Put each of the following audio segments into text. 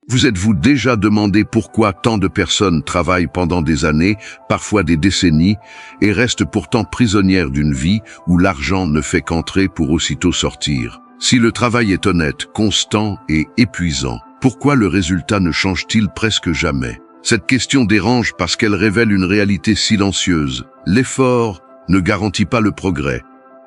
Vous êtes-vous déjà demandé pourquoi tant de personnes travaillent pendant des années, parfois des décennies, et restent pourtant prisonnières d'une vie où l'argent ne fait qu'entrer pour aussitôt sortir? Si le travail est honnête, constant et épuisant, pourquoi le résultat ne change-t-il presque jamais? Cette question dérange parce qu'elle révèle une réalité silencieuse. L'effort ne garantit pas le progrès.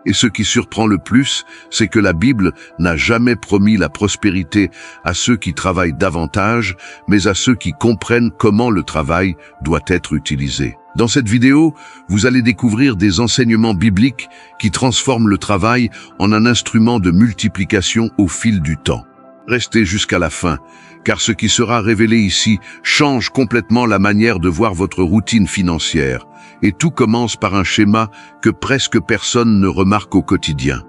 Et ce qui surprend le plus, c'est que la Bible n'a jamais promis la prospérité à ceux qui travaillent davantage, mais à ceux qui comprennent comment le travail doit être utilisé. Dans cette vidéo, vous allez découvrir des enseignements bibliques qui transforment le travail en un instrument de multiplication au fil du temps. Restez jusqu'à la fin, car ce qui sera révélé ici change complètement la manière de voir votre routine financière. Et tout commence par un schéma que presque personne ne remarque au quotidien.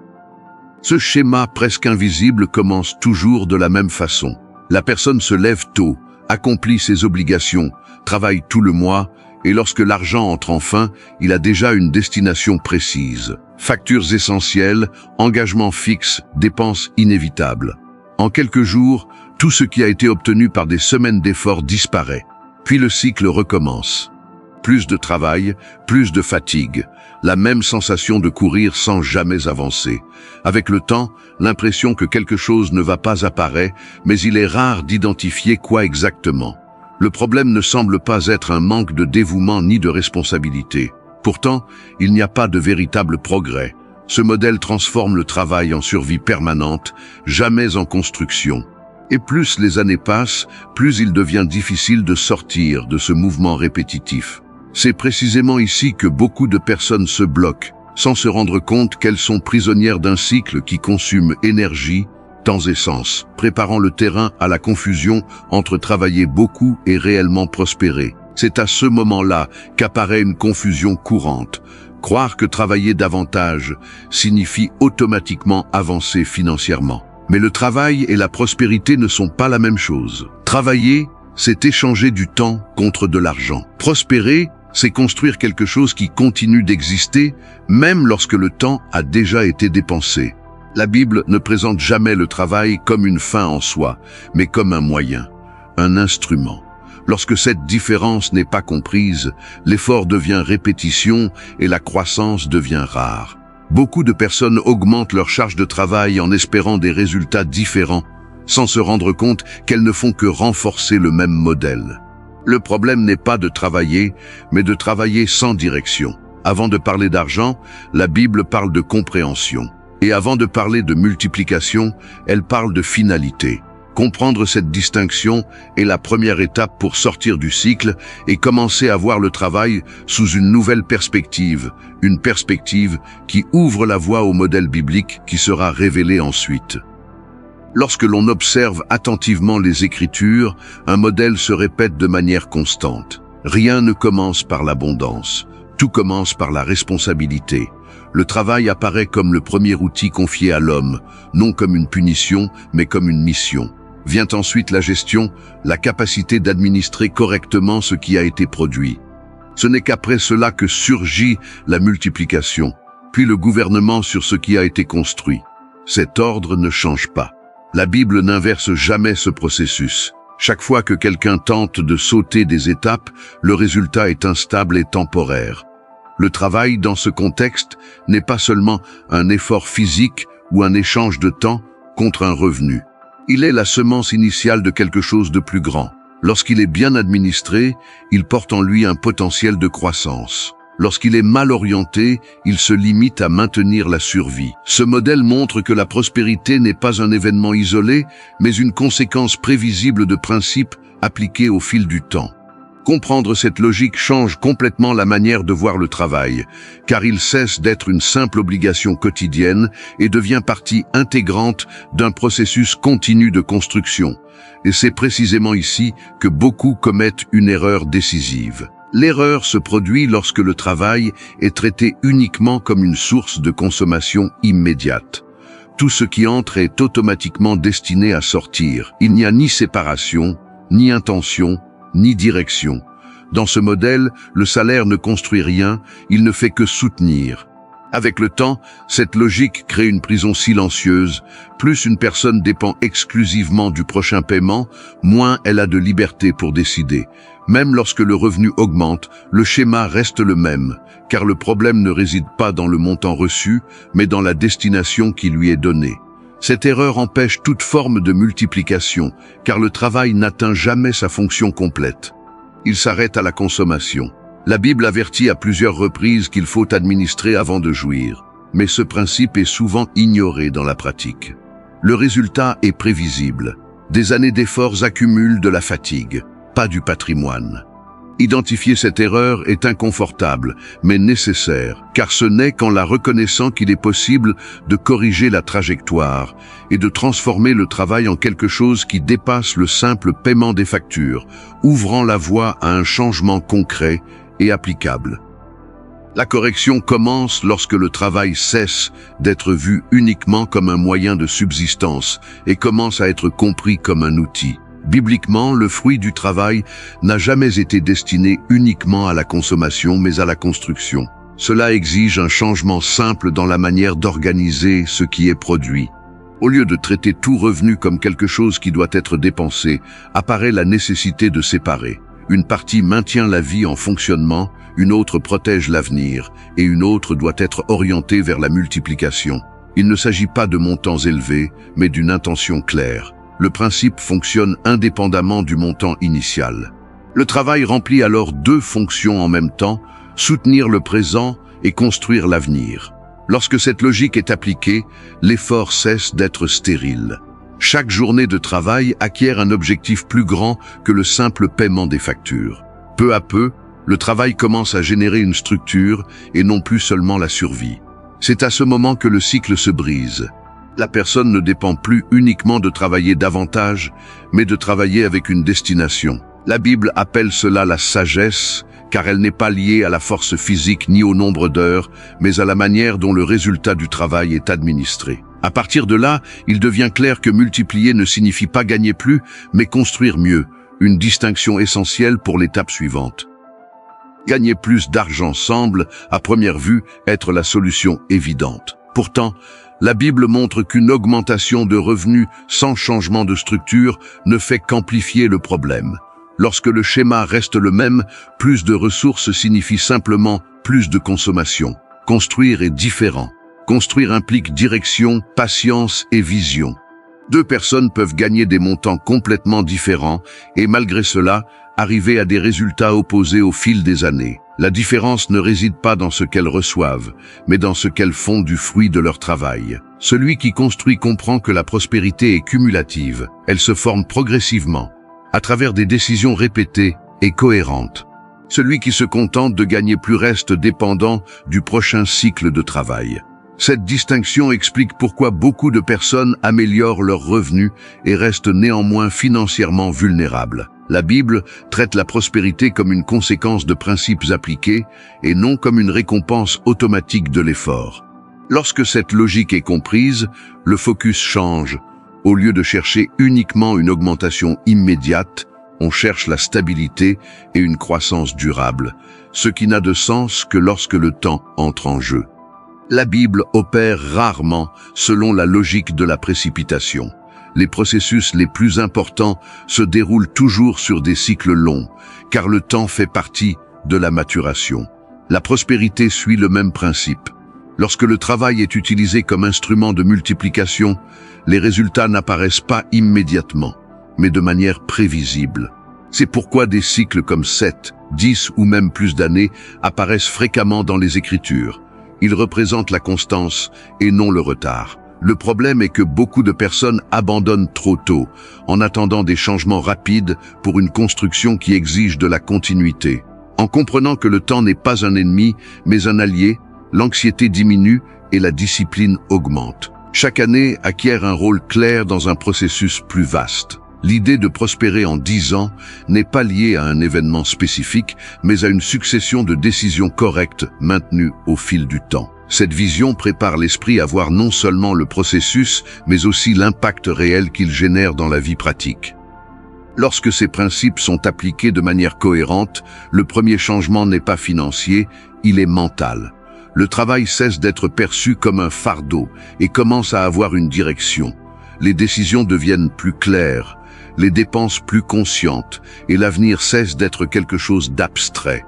Ce schéma presque invisible commence toujours de la même façon. La personne se lève tôt, accomplit ses obligations, travaille tout le mois, et lorsque l'argent entre enfin, il a déjà une destination précise. Factures essentielles, engagements fixes, dépenses inévitables. En quelques jours, tout ce qui a été obtenu par des semaines d'efforts disparaît. Puis le cycle recommence. Plus de travail, plus de fatigue, la même sensation de courir sans jamais avancer. Avec le temps, l'impression que quelque chose ne va pas apparaître, mais il est rare d'identifier quoi exactement. Le problème ne semble pas être un manque de dévouement ni de responsabilité. Pourtant, il n'y a pas de véritable progrès. Ce modèle transforme le travail en survie permanente, jamais en construction. Et plus les années passent, plus il devient difficile de sortir de ce mouvement répétitif. C'est précisément ici que beaucoup de personnes se bloquent, sans se rendre compte qu'elles sont prisonnières d'un cycle qui consume énergie, temps et sens, préparant le terrain à la confusion entre travailler beaucoup et réellement prospérer. C'est à ce moment-là qu'apparaît une confusion courante. Croire que travailler davantage signifie automatiquement avancer financièrement. Mais le travail et la prospérité ne sont pas la même chose. Travailler, c'est échanger du temps contre de l'argent. Prospérer, c'est construire quelque chose qui continue d'exister, même lorsque le temps a déjà été dépensé. La Bible ne présente jamais le travail comme une fin en soi, mais comme un moyen, un instrument. Lorsque cette différence n'est pas comprise, l'effort devient répétition et la croissance devient rare. Beaucoup de personnes augmentent leur charge de travail en espérant des résultats différents, sans se rendre compte qu'elles ne font que renforcer le même modèle. Le problème n'est pas de travailler, mais de travailler sans direction. Avant de parler d'argent, la Bible parle de compréhension. Et avant de parler de multiplication, elle parle de finalité. Comprendre cette distinction est la première étape pour sortir du cycle et commencer à voir le travail sous une nouvelle perspective, une perspective qui ouvre la voie au modèle biblique qui sera révélé ensuite. Lorsque l'on observe attentivement les Écritures, un modèle se répète de manière constante. Rien ne commence par l'abondance, tout commence par la responsabilité. Le travail apparaît comme le premier outil confié à l'homme, non comme une punition, mais comme une mission. Vient ensuite la gestion, la capacité d'administrer correctement ce qui a été produit. Ce n'est qu'après cela que surgit la multiplication, puis le gouvernement sur ce qui a été construit. Cet ordre ne change pas. La Bible n'inverse jamais ce processus. Chaque fois que quelqu'un tente de sauter des étapes, le résultat est instable et temporaire. Le travail, dans ce contexte, n'est pas seulement un effort physique ou un échange de temps contre un revenu. Il est la semence initiale de quelque chose de plus grand. Lorsqu'il est bien administré, il porte en lui un potentiel de croissance. Lorsqu'il est mal orienté, il se limite à maintenir la survie. Ce modèle montre que la prospérité n'est pas un événement isolé, mais une conséquence prévisible de principes appliqués au fil du temps. Comprendre cette logique change complètement la manière de voir le travail, car il cesse d'être une simple obligation quotidienne et devient partie intégrante d'un processus continu de construction. Et c'est précisément ici que beaucoup commettent une erreur décisive. L'erreur se produit lorsque le travail est traité uniquement comme une source de consommation immédiate. Tout ce qui entre est automatiquement destiné à sortir. Il n'y a ni séparation, ni intention, ni direction. Dans ce modèle, le salaire ne construit rien, il ne fait que soutenir. Avec le temps, cette logique crée une prison silencieuse. Plus une personne dépend exclusivement du prochain paiement, moins elle a de liberté pour décider. Même lorsque le revenu augmente, le schéma reste le même, car le problème ne réside pas dans le montant reçu, mais dans la destination qui lui est donnée. Cette erreur empêche toute forme de multiplication, car le travail n'atteint jamais sa fonction complète. Il s'arrête à la consommation. La Bible avertit à plusieurs reprises qu'il faut administrer avant de jouir, mais ce principe est souvent ignoré dans la pratique. Le résultat est prévisible. Des années d'efforts accumulent de la fatigue, pas du patrimoine. Identifier cette erreur est inconfortable, mais nécessaire, car ce n'est qu'en la reconnaissant qu'il est possible de corriger la trajectoire et de transformer le travail en quelque chose qui dépasse le simple paiement des factures, ouvrant la voie à un changement concret et applicable. La correction commence lorsque le travail cesse d'être vu uniquement comme un moyen de subsistance et commence à être compris comme un outil. Bibliquement, le fruit du travail n'a jamais été destiné uniquement à la consommation, mais à la construction. Cela exige un changement simple dans la manière d'organiser ce qui est produit. Au lieu de traiter tout revenu comme quelque chose qui doit être dépensé, apparaît la nécessité de séparer. Une partie maintient la vie en fonctionnement, une autre protège l'avenir, et une autre doit être orientée vers la multiplication. Il ne s'agit pas de montants élevés, mais d'une intention claire. Le principe fonctionne indépendamment du montant initial. Le travail remplit alors deux fonctions en même temps, soutenir le présent et construire l'avenir. Lorsque cette logique est appliquée, l'effort cesse d'être stérile. Chaque journée de travail acquiert un objectif plus grand que le simple paiement des factures. Peu à peu, le travail commence à générer une structure et non plus seulement la survie. C'est à ce moment que le cycle se brise. La personne ne dépend plus uniquement de travailler davantage, mais de travailler avec une destination. La Bible appelle cela la sagesse, car elle n'est pas liée à la force physique ni au nombre d'heures, mais à la manière dont le résultat du travail est administré. À partir de là, il devient clair que multiplier ne signifie pas gagner plus, mais construire mieux, une distinction essentielle pour l'étape suivante. Gagner plus d'argent semble, à première vue, être la solution évidente. Pourtant, la Bible montre qu'une augmentation de revenus sans changement de structure ne fait qu'amplifier le problème. Lorsque le schéma reste le même, plus de ressources signifie simplement plus de consommation. Construire est différent. Construire implique direction, patience et vision. Deux personnes peuvent gagner des montants complètement différents et malgré cela, arriver à des résultats opposés au fil des années. La différence ne réside pas dans ce qu'elles reçoivent, mais dans ce qu'elles font du fruit de leur travail. Celui qui construit comprend que la prospérité est cumulative. Elle se forme progressivement, à travers des décisions répétées et cohérentes. Celui qui se contente de gagner plus reste dépendant du prochain cycle de travail. Cette distinction explique pourquoi beaucoup de personnes améliorent leurs revenus et restent néanmoins financièrement vulnérables. La Bible traite la prospérité comme une conséquence de principes appliqués et non comme une récompense automatique de l'effort. Lorsque cette logique est comprise, le focus change. Au lieu de chercher uniquement une augmentation immédiate, on cherche la stabilité et une croissance durable, ce qui n'a de sens que lorsque le temps entre en jeu. La Bible opère rarement selon la logique de la précipitation. Les processus les plus importants se déroulent toujours sur des cycles longs, car le temps fait partie de la maturation. La prospérité suit le même principe. Lorsque le travail est utilisé comme instrument de multiplication, les résultats n'apparaissent pas immédiatement, mais de manière prévisible. C'est pourquoi des cycles comme 7, 10 ou même plus d'années apparaissent fréquemment dans les Écritures. Ils représentent la constance et non le retard. Le problème est que beaucoup de personnes abandonnent trop tôt, en attendant des changements rapides pour une construction qui exige de la continuité. En comprenant que le temps n'est pas un ennemi, mais un allié, l'anxiété diminue et la discipline augmente. Chaque année acquiert un rôle clair dans un processus plus vaste. L'idée de prospérer en 10 ans n'est pas liée à un événement spécifique, mais à une succession de décisions correctes maintenues au fil du temps. Cette vision prépare l'esprit à voir non seulement le processus, mais aussi l'impact réel qu'il génère dans la vie pratique. Lorsque ces principes sont appliqués de manière cohérente, le premier changement n'est pas financier, il est mental. Le travail cesse d'être perçu comme un fardeau et commence à avoir une direction. Les décisions deviennent plus claires, les dépenses plus conscientes et l'avenir cesse d'être quelque chose d'abstrait.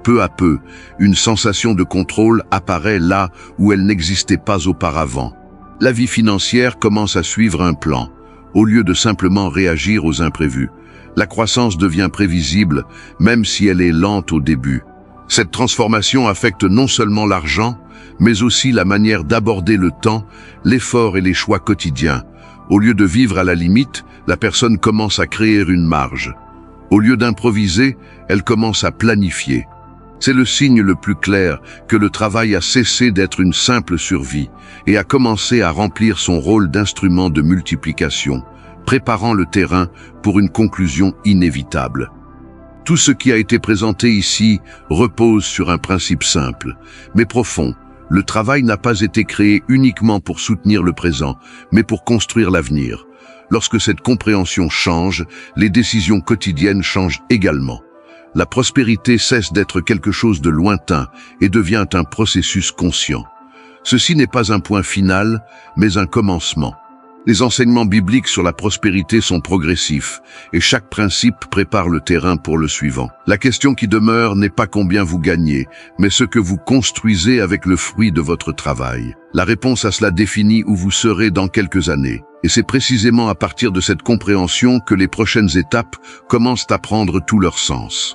Peu à peu, une sensation de contrôle apparaît là où elle n'existait pas auparavant. La vie financière commence à suivre un plan, au lieu de simplement réagir aux imprévus. La croissance devient prévisible, même si elle est lente au début. Cette transformation affecte non seulement l'argent, mais aussi la manière d'aborder le temps, l'effort et les choix quotidiens. Au lieu de vivre à la limite, la personne commence à créer une marge. Au lieu d'improviser, elle commence à planifier. C'est le signe le plus clair que le travail a cessé d'être une simple survie et a commencé à remplir son rôle d'instrument de multiplication, préparant le terrain pour une conclusion inévitable. Tout ce qui a été présenté ici repose sur un principe simple, mais profond. Le travail n'a pas été créé uniquement pour soutenir le présent, mais pour construire l'avenir. Lorsque cette compréhension change, les décisions quotidiennes changent également. La prospérité cesse d'être quelque chose de lointain et devient un processus conscient. Ceci n'est pas un point final, mais un commencement. Les enseignements bibliques sur la prospérité sont progressifs et chaque principe prépare le terrain pour le suivant. La question qui demeure n'est pas combien vous gagnez, mais ce que vous construisez avec le fruit de votre travail. La réponse à cela définit où vous serez dans quelques années. Et c'est précisément à partir de cette compréhension que les prochaines étapes commencent à prendre tout leur sens.